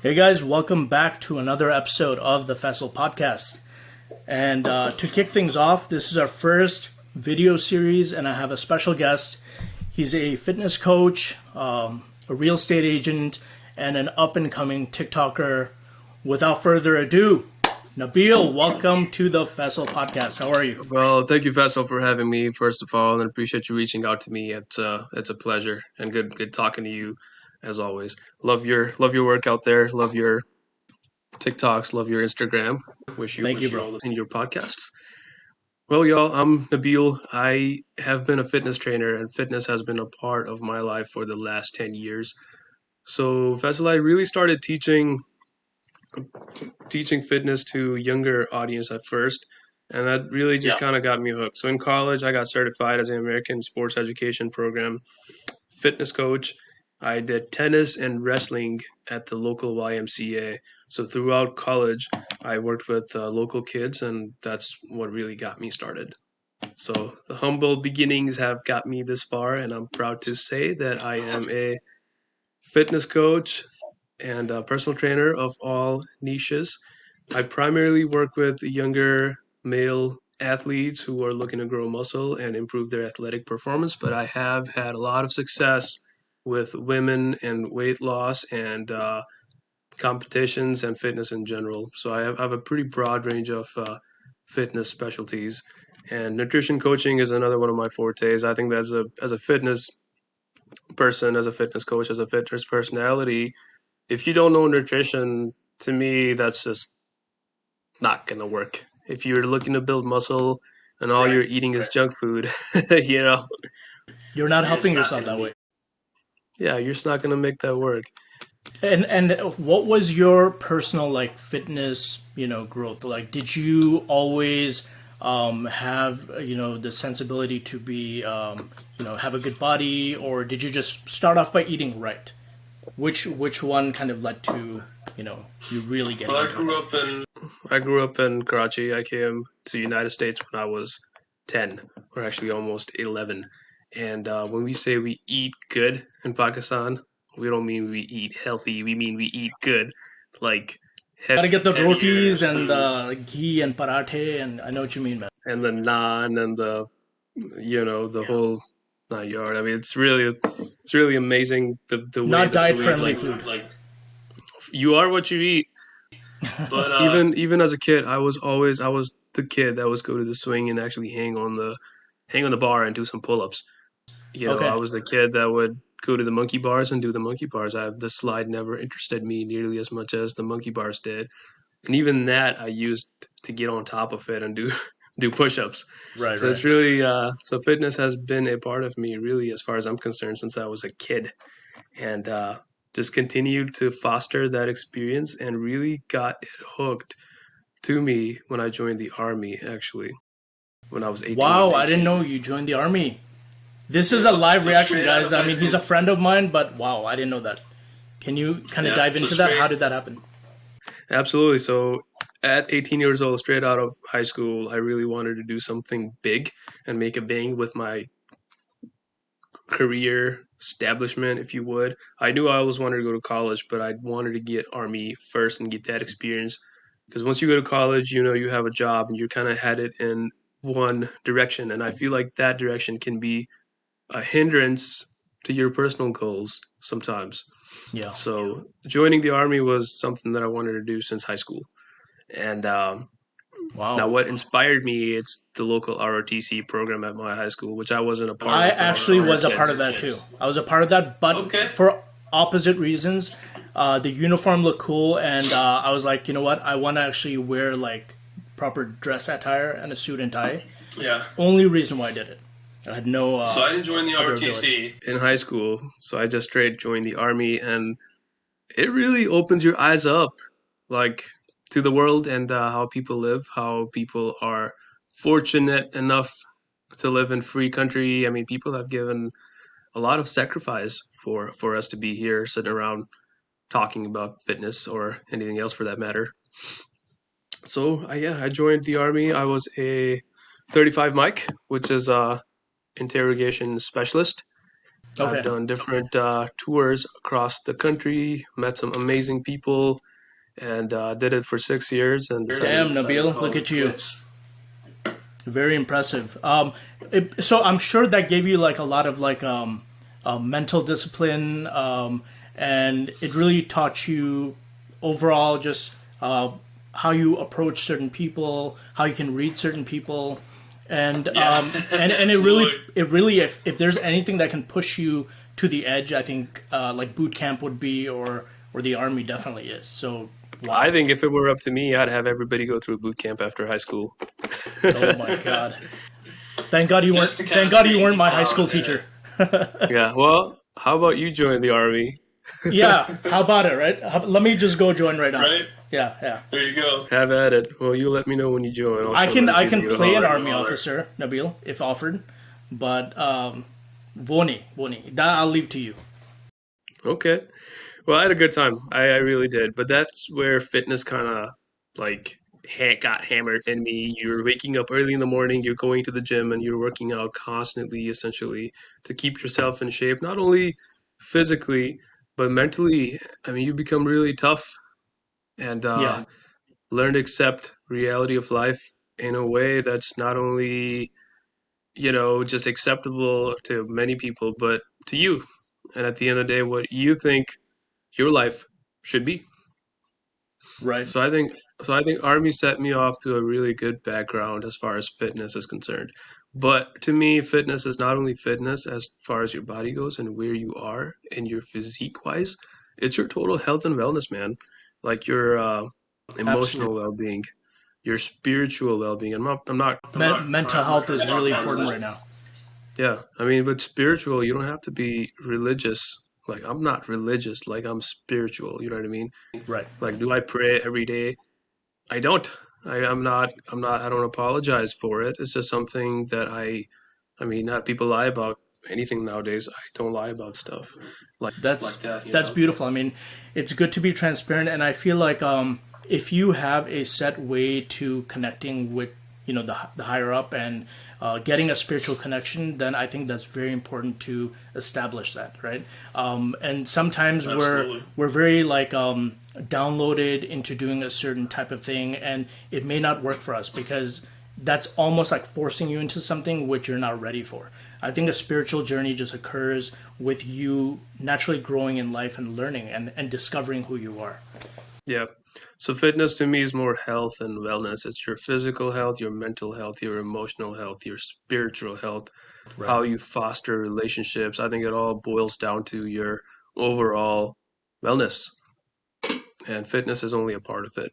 Hey guys, welcome back to another episode of the Faisal podcast. And to kick things off, this is our first video series, and I have a special guest. He's a fitness coach, a real estate agent, and an up-and-coming TikToker. Without further ado, Nabil, welcome to the Faisal podcast. How are you? Well, thank you, Faisal, for having me, first of all, and appreciate you reaching out to me. It's a pleasure and good talking to you, as always. Love your work out there. Love your TikToks. Love your Instagram. Wish you bro. in your podcasts. Well, y'all, I'm Nabil. I have been a fitness trainer, and fitness has been a part of my life for the last 10 years. So, Faisal, I really started teaching fitness to younger audience at first, and that really just kind of got me hooked. So in college, I got certified as an American Sports Education Program fitness coach. I did tennis and wrestling at the local YMCA. So throughout college, I worked with local kids, and that's what really got me started. So the humble beginnings have got me this far, and I'm proud to say that I am a fitness coach and a personal trainer of all niches. I primarily work with younger male athletes who are looking to grow muscle and improve their athletic performance, but I have had a lot of success with women and weight loss and competitions and fitness in general. So I have a pretty broad range of fitness specialties. And nutrition coaching is another one of my fortes. I think that as a fitness person, as a fitness coach, as a fitness personality, if you don't know nutrition, to me, that's just not going to work. If you're looking to build muscle and all you're eating is junk food, you know, You're not helping yourself that way. Yeah, you're just not going to make that work. And what was your personal fitness growth like? Did you always have the sensibility to be have a good body, or did you just start off by eating right? Which one kind of led to you really getting? Well, I grew up in Karachi. I came to the United States when I was 10, or actually almost 11. And when we say we eat good in Pakistan, we don't mean we eat healthy. We mean we eat good. Like, gotta get the rotis and the ghee and parathe, and I know what you mean, man. And the naan and the whole 9 yard. I mean, it's really amazing the way not diet food, friendly food. You are what you eat. But even as a kid, I was the kid that was go to the swing and actually hang on the bar and do some pull-ups. Okay. I was the kid that would go to the monkey bars and do the monkey bars. The slide never interested me nearly as much as the monkey bars did. And even that I used to get on top of it and do push-ups. Right. So it's really so fitness has been a part of me really as far as I'm concerned since I was a kid. And just continued to foster that experience and really got it hooked to me when I joined the Army, actually, when I was 18. Wow, I didn't know you joined the Army. This is a live reaction, guys. I mean, he's a friend of mine, but wow, I didn't know that. Can you kind of dive into that? How did that happen? Absolutely. So at 18 years old, straight out of high school, I really wanted to do something big and make a bang with my career establishment, if you would. I knew I always wanted to go to college, but I wanted to get Army first and get that experience. Because once you go to college, you have a job and you're kind of headed in one direction. And I feel like that direction can be a hindrance to your personal goals sometimes. Yeah. So joining the Army was something that I wanted to do since high school. And wow. Now what inspired me, it's the local ROTC program at my high school, which I wasn't a part of. I actually was a part of that too. I was a part of that, but for opposite reasons. The uniform looked cool, and I was like, you know what? I want to actually wear proper dress attire and a suit and tie. Yeah. Only reason why I did it. I had no. So I didn't join the ROTC in high school. So I just straight joined the Army, and it really opens your eyes up, to the world and how people live, how people are fortunate enough to live in free country. I mean, people have given a lot of sacrifice for us to be here sitting around talking about fitness or anything else for that matter. So I joined the Army. I was a 35 mic, which is a interrogation specialist. I've Okay. done different tours across the country, met some amazing people, and did it for 6 years and decided. Damn, Nabil, look at you. Very impressive. So I'm sure that gave you like a lot of like mental discipline, and it really taught you overall just how you approach certain people, how you can read certain people, and and it really if there's anything that can push you to the edge, I think like boot camp would be, or the army definitely is. So I wow. think if it were up to me, I'd have everybody go through boot camp after high school. Oh my god. Thank God you weren't. Thank God you weren't my high school teacher. Yeah, well, how about you join the army? Yeah, how about it, right? Let me just go join right now. Right? Yeah, yeah. There you go. Have at it. Well, you let me know when you join. I'll I show can that I to can you. play an Holler. army officer, Nabil, if offered, but Voni, that I'll leave to you. Okay. Well, I had a good time. I really did. But that's where fitness kind of like got hammered in me. You're waking up early in the morning, you're going to the gym, and you're working out constantly, essentially, to keep yourself in shape, not only physically, but mentally. I mean, you become really tough and Yeah, learn to accept reality of life in a way that's not only, just acceptable to many people, but to you. And at the end of the day, what you think your life should be. right. So I think so I think Army set me off to a really good background as far as fitness is concerned. But to me, fitness is not only fitness as far as your body goes and where you are in your physique wise, it's your total health and wellness, man. Like your Absolutely. emotional well-being, your spiritual well-being. Mental health is really important right now. Yeah, I mean, but spiritual, you don't have to be religious. Like I'm not religious, like I'm spiritual, you know what I mean? Right. Like do I pray every day? I don't. I'm not I don't apologize for it. It's just something that I mean, not people lie about anything nowadays. I don't lie about stuff That's like that, you that's know. beautiful. I mean, it's good to be transparent, and I feel like if you have a set way to connecting with the higher up and getting a spiritual connection, then I think that's very important to establish that, right? And sometimes we're very like downloaded into doing a certain type of thing, and it may not work for us because that's almost like forcing you into something which you're not ready for. I think a spiritual journey just occurs with you naturally growing in life and learning and discovering who you are. Yeah. So fitness to me is more health and wellness. It's your physical health, your mental health, your emotional health, your spiritual health, Right. how you foster relationships. I think it all boils down to your overall wellness, and fitness is only a part of it,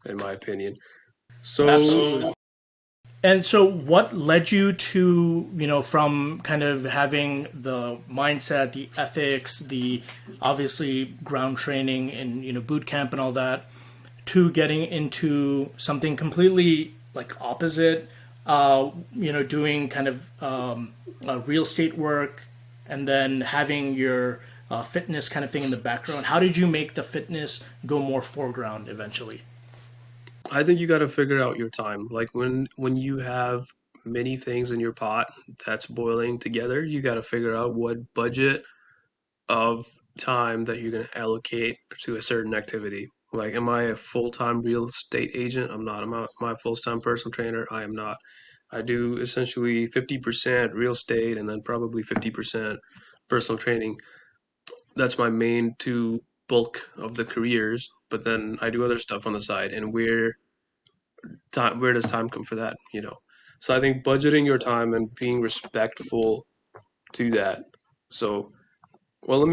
in my opinion. Absolutely. So And so, what led you to, from kind of having the mindset, the ethics, the obviously ground training and, boot camp and all that, to getting into something completely like opposite, doing kind of real estate work and then having your fitness kind of thing in the background? How did you make the fitness go more foreground eventually? I think you got to figure out your time. Like when you have many things in your pot that's boiling together, you got to figure out what budget of time that you're going to allocate to a certain activity. Like, am I a full-time real estate agent? I'm not. Am I a full-time personal trainer? I am not. I do essentially 50% real estate and then probably 50% personal training. That's my main two bulk of the careers. But then I do other stuff on the side. And where does time come for that? So I think budgeting your time and being respectful to that. So well, let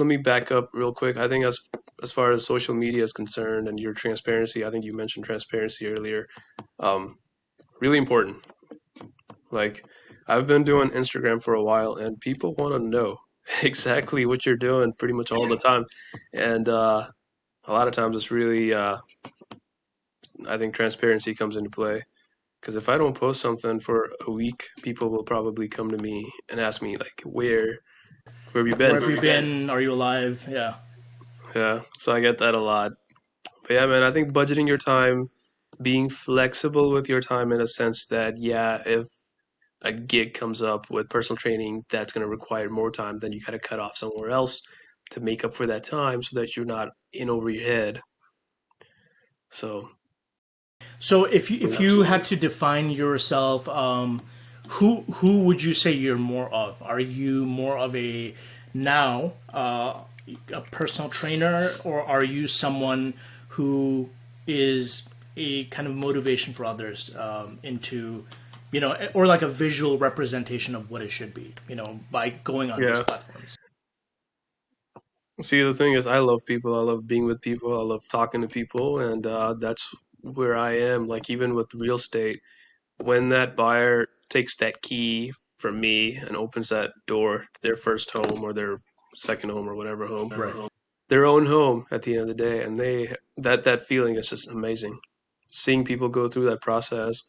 me back up real quick. I think as far as social media is concerned and your transparency, I think you mentioned transparency earlier. Um, really important. Like I've been doing Instagram for a while, and people want to know exactly what you're doing pretty much all the time, and a lot of times it's really I think transparency comes into play. Because if I don't post something for a week, people will probably come to me and ask me like, where have you Where been? have you been? Are you alive? Yeah. Yeah, so I get that a lot. But yeah, man, I think budgeting your time, being flexible with your time in a sense that, yeah, if a gig comes up with personal training that's going to require more time, then you got to cut off somewhere else to make up for that time so that you're not in over your head. So, So if you had absolutely. to define yourself, who would you say you're more of? Are you more of now a personal trainer, or are you someone who is a kind of motivation for others into, or like a visual representation of what it should be, by going on these Yeah. platforms? See, the thing is, I love people. I love being with people. I love talking to people. And that's where I am. Like, even with real estate, when that buyer takes that key from me and opens that door to their first home or their second home or whatever home, Right. their own home at the end of the day, and that feeling is just amazing. Seeing people go through that process,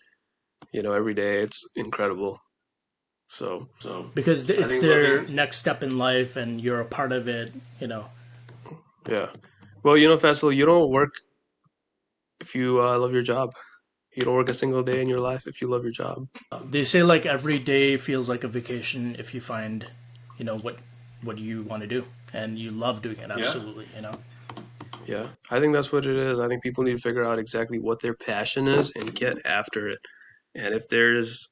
every day, it's incredible. So Because I it's think their looking, next step in life, and you're a part of it. yeah. Well, Faisal, you don't work if you love your job. You don't work a single day in your life if you love your job. They say like every day feels like a vacation if you find, what you want to do and you love doing it. Yeah. Absolutely. Yeah, I think that's what it is. I think people need to figure out exactly what their passion is and get after it. And if there's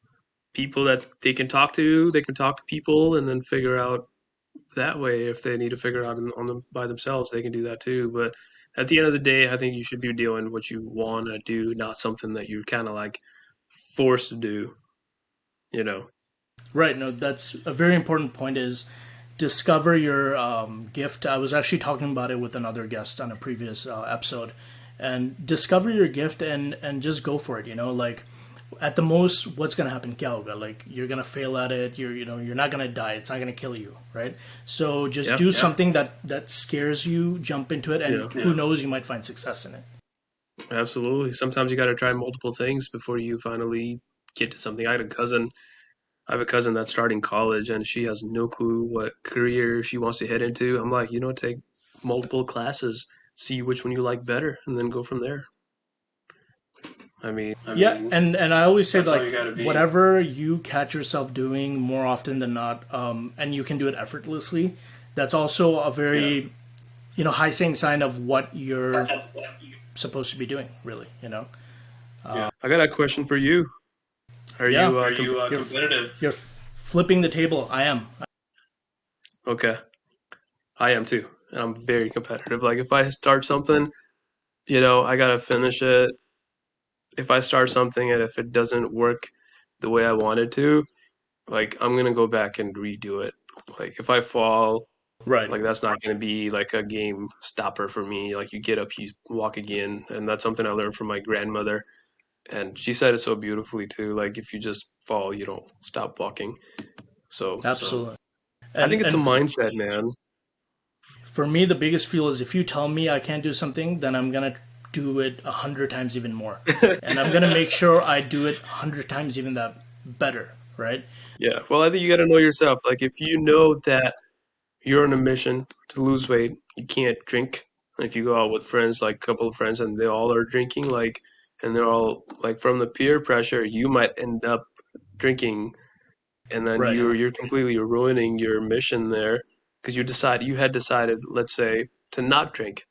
people that they can talk to, they can talk to people and then figure out that way. If they need to figure out on them by themselves, they can do that too. But at the end of the day, I think you should be doing what you want to do, not something that you're kind of like forced to do, you know? Right. No, that's a very important point. Is discover your gift. I was actually talking about it with another guest on a previous episode, and discover your gift and just go for it. Like at the most, what's gonna happen? Kya hoga? Like you're gonna fail at it. You're not gonna die. It's not gonna kill you, right? So just Yeah, do something that scares you. Jump into it, and yeah, who knows, you might find success in it. absolutely. Sometimes you got to try multiple things before you finally get to something. I have a cousin that's starting college and she has no clue what career she wants to head into. I'm like, take multiple classes, see which one you like better, and then go from there. I mean, Yeah, and I always say that's all you like got to be. whatever you catch yourself doing more often than not, and you can do it effortlessly. That's also a Yeah. very high saying sign of what you're supposed to be doing. Really. Yeah. I got a question for you. Are Yeah, you you're competitive? you're flipping the table. I am. Okay, I am too, and I'm very competitive. Like if I start something, I gotta finish it. If I start something and if it doesn't work the way I wanted to, like I'm gonna go back and redo it. Like if I fall, Right. like that's not going to be like a game stopper for me. Like you get up, you walk again, and that's something I learned from my grandmother, and she said it so beautifully too. Like if you just fall, you don't stop walking. So Absolutely. I And think it's a and mindset, man. for me, the biggest fuel is if you tell me I can't do something, then I'm gonna do it 100 times even more, and I'm gonna make sure I do it 100 times even that better. Right. Yeah. Well, I think you got to know yourself. Like if you know that you're on a mission to lose weight, you can't drink. And if you go out with friends, like a couple of friends, and they all are drinking, like, and they're all like from the peer pressure, you might end up drinking and then Right. you're completely ruining your mission there because you had decided, let's say, to not drink.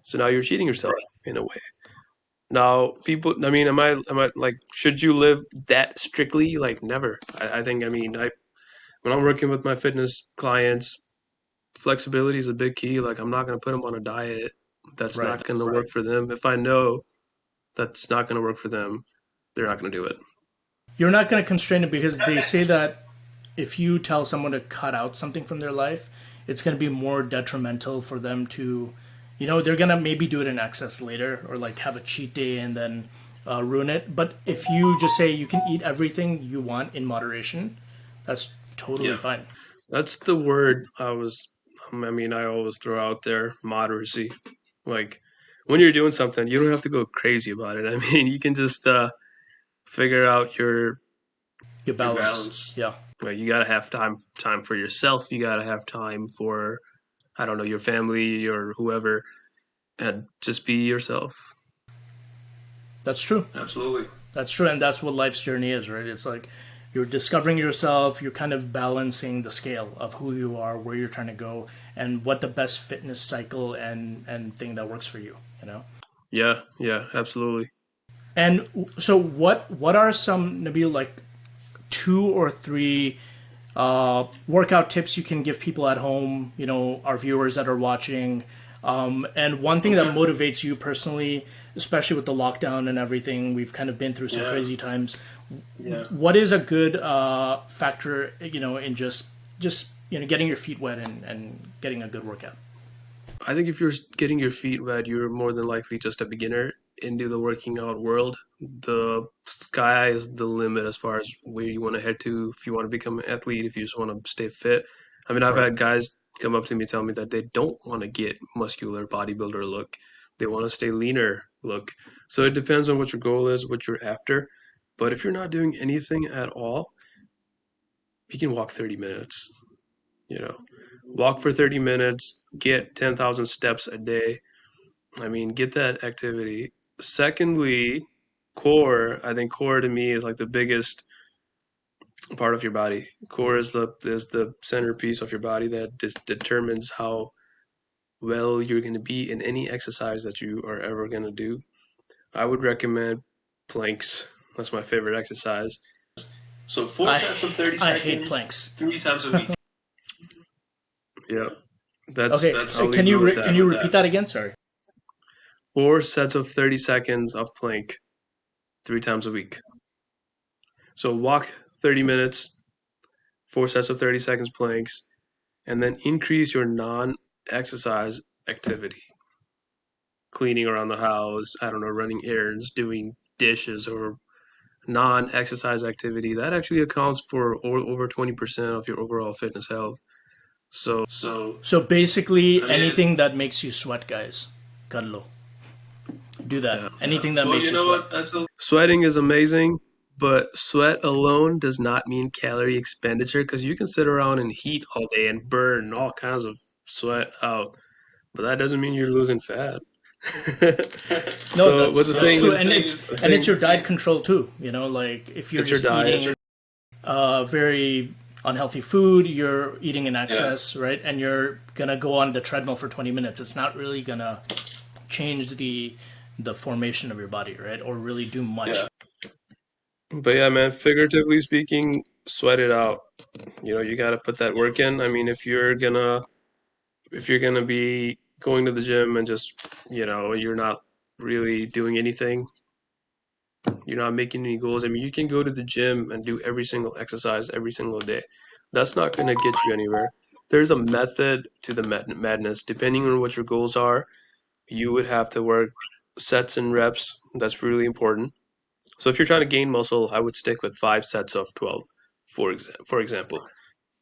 So now you're cheating yourself in a way. Now people, I mean, am I like should you live that strictly? Like never. I think I mean I when I'm working with my fitness clients, flexibility is a big key. Like I'm not going to put them on a diet that's Right. not going to work for them. If I know that's not going to work for them, they're not going to do it. You're not going to constrain it because they say that if you tell someone to cut out something from their life, it's going to be more detrimental for them to, they're going to maybe do it in excess later or like have a cheat day and then ruin it. But if you just say you can eat everything you want in moderation, that's totally Yeah. fine. That's the word I mean, I always throw out there moderacy. Like, when you're doing something, you don't have to go crazy about it. I mean, you can just figure out Your your balance. balance. Yeah, Like, you gotta have time for yourself. You gotta have time for I don't know your family or whoever, and just be yourself. that's true. Absolutely. That's true. And that's what life's journey is, right? It's like you're discovering yourself, you're kind of balancing the scale of who you are, where you're trying to go, and what the best fitness cycle and thing that works for you, you know? Yeah, yeah, absolutely. And so what are some, Nabil, like 2 or 3 workout tips you can give people at home, you know, our viewers that are watching? And one thing that motivates you personally, especially with the lockdown and everything, we've kind of been through some crazy times. What is a good factor, you know, in just you know, getting your feet wet and getting a good workout? I think if you're getting your feet wet, you're more than likely just a beginner into the working out world. The sky is the limit as far as where you want to head to if you want to become an athlete, if you just want to stay fit. I mean, I've Right. had guys come up to me tell me that they don't want to get muscular bodybuilder look. They want to stay leaner look. So it depends on what your goal is, what you're after. But if you're not doing anything at all, you can walk 30 minutes, you know. Walk for 30 minutes, get 10,000 steps a day. I mean, get that activity. Secondly, core. I think core to me is like the biggest part of your body. Core is the centerpiece of your body that determines how well you're going to be in any exercise that you are ever going to do. I would recommend planks. That's my favorite exercise. So four I sets of 30 I hate seconds, planks. 3 times a week. Yeah, Okay, that's I'll can leave you with can that. you repeat that again? Sorry. 4 sets of 30 seconds of plank 3 times a week. So walk 30 minutes, 4 sets of 30 seconds planks, and then increase your non-exercise activity. Cleaning around the house, I don't know, running errands, doing dishes, or non-exercise activity. That actually accounts for over 20% of your overall fitness health. So So basically, I mean, anything that makes you sweat, guys, Carlo, do that. yeah. Anything that Well, makes you you know sweat. what? Sweating is amazing, but sweat alone does not mean calorie expenditure because you can sit around and heat all day and burn all kinds of sweat out, but that doesn't mean you're losing fat. No, So, but that's true, the and it's thing, your diet control too. You know, like if you're it's your just diet. eating very unhealthy food, you're eating in excess, right? And you're gonna go on the treadmill for 20 minutes. It's not really gonna change the formation of your body, right? Or really do much. But yeah, man, figuratively speaking, sweat it out. You know, you got to put that work in. I mean, if you're gonna be going to the gym and just, you're not really doing anything, you're not making any goals. I mean, you can go to the gym and do every single exercise every single day. That's not gonna get you anywhere. There's a method to the madness. Depending on what your goals are, you would have to work sets and reps. That's really important. So if you're trying to gain muscle, I would stick with 5 sets of 12, for example.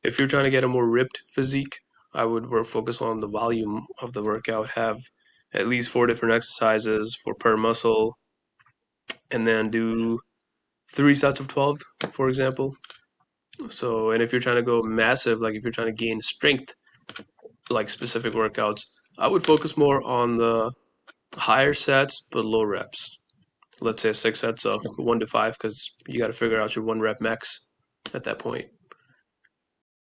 If you're trying to get a more ripped physique, I would focus on the volume of the workout, have at least 4 different exercises for per muscle, and then do 3 sets of 12, for example. So, and if you're trying to go massive, like if you're trying to gain strength, like specific workouts, I would focus more on the higher sets but low reps. Let's say 6 sets of 1 to 5, because you got to figure out your 1 rep max at that point.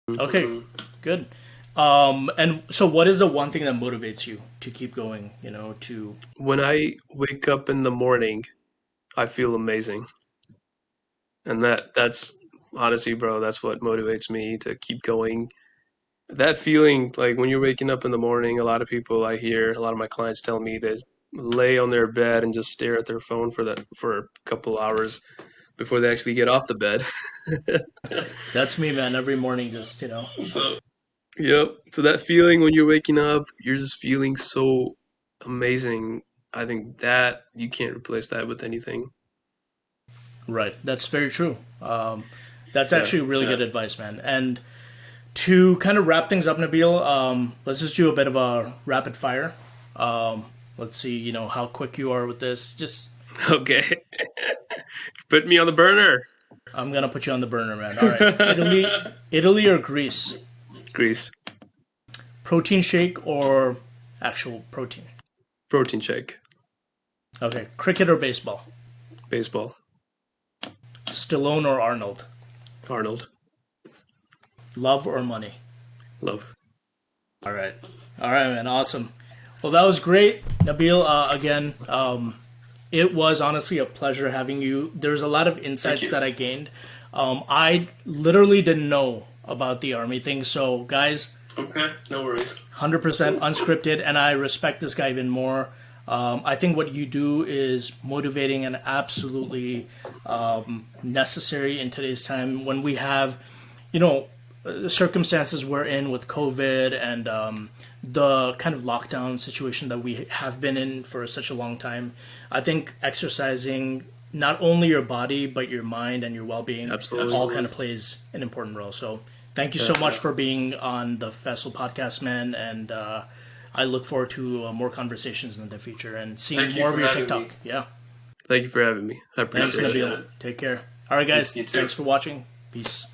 Okay, Mm-hmm. good. And so, what is the one thing that motivates you to keep going? You know, to When I wake up in the morning, I feel amazing. And that's honestly, bro, that's what motivates me to keep going. That feeling, like when you're waking up in the morning, a lot of people I hear, a lot of my clients tell me they lay on their bed and just stare at their phone for a couple hours before they actually get off the bed. that's me, man. Every morning, just you know, So, yep. So that feeling when you're waking up, you're just feeling so amazing. I think that you can't replace that with anything. right. That's very true. That's Yeah. actually really good advice, man. And to kind of wrap things up, Nabil, let's just do a bit of a rapid fire. Let's see, you know, how quick you are with this. Just, Okay. Put me on the burner. I'm gonna put you on the burner, man. All right, Italy or Greece? Grease. Protein shake or actual protein? Protein shake. Okay, cricket or baseball? Baseball. Stallone or Arnold? Arnold. Love or money? Love. All right. All right, man. Awesome. Well, that was great. Nabil, again, it was honestly a pleasure having you. There's a lot of insights that I gained. I literally didn't know about the Army thing. So, guys, Okay, no worries. 100% unscripted, and I respect this guy even more. I think what you do is motivating and absolutely necessary in today's time when we have, the circumstances we're in with COVID and the kind of lockdown situation that we have been in for such a long time. I think exercising not only your body but your mind and your well-being all kind of plays an important role. So thank you so much for being on the Faisal podcast, man, and I look forward to more conversations in the future and seeing more of your TikTok. Me. Yeah. Thank you for having me. I appreciate it. Thanks, Nabil. Take care. All right, guys. Thanks for watching. Peace.